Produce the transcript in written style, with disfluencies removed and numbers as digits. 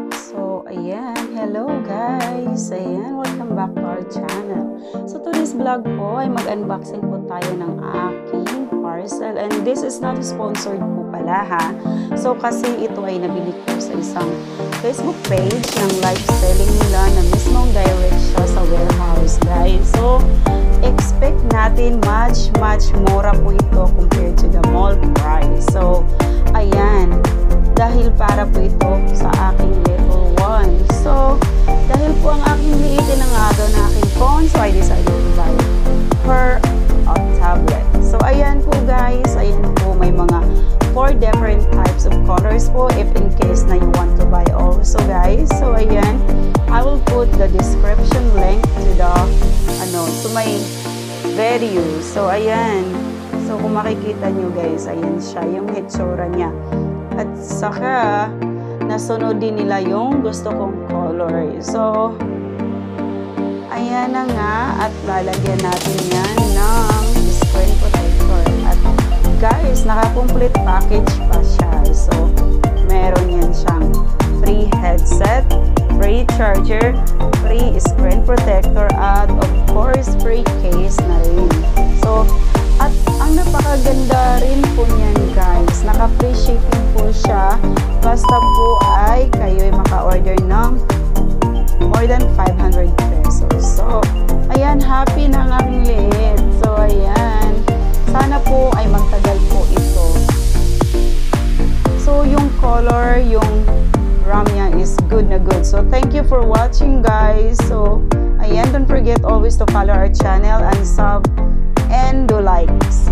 So, ayan. Hello guys! Ayan, welcome back to our channel. So, today's vlog po ay mag-unboxing po tayo ng aking parcel. And this is not sponsored po pala ha. So, kasi ito ay nabili ko sa isang Facebook page ng live selling nila na mismong direct siya sa warehouse guys. So, expect natin much mura po ito compared to the mall price. So, ayan. Dahil para po ito sa aking little one. So, dahil po ang aking liitin ang agaw na aking phone, so I decided to buy her a tablet. So, ayan po guys. Ayan po, may mga 4 different types of colors po if in case na you want to buy also guys. So, ayan. I will put the description link to the, to my video. So, ayan. So, kung makikita nyo guys, ayan siya, yung hitsura niya. At saka, nasunod din nila yung gusto kong color. So, ayan na nga. At lalagyan natin yan ng screen protector. At guys, naka-complete package pa siya. So, meron yan siyang free headset, free charger, free screen protector, at of course, free case na rin. So, at ang napakaganda rin po niyan guys, naka-free shipping po siya, basta po ay kayo ay maka-order ng more than 500 pesos. So, ayan, happy na ang aking liit. So, ayan, sana po ay magtagal po ito. So, yung color, yung RAM niya is good na good. So, thank you for watching guys. So, ayan, don't forget always to follow our channel and sub and do likes.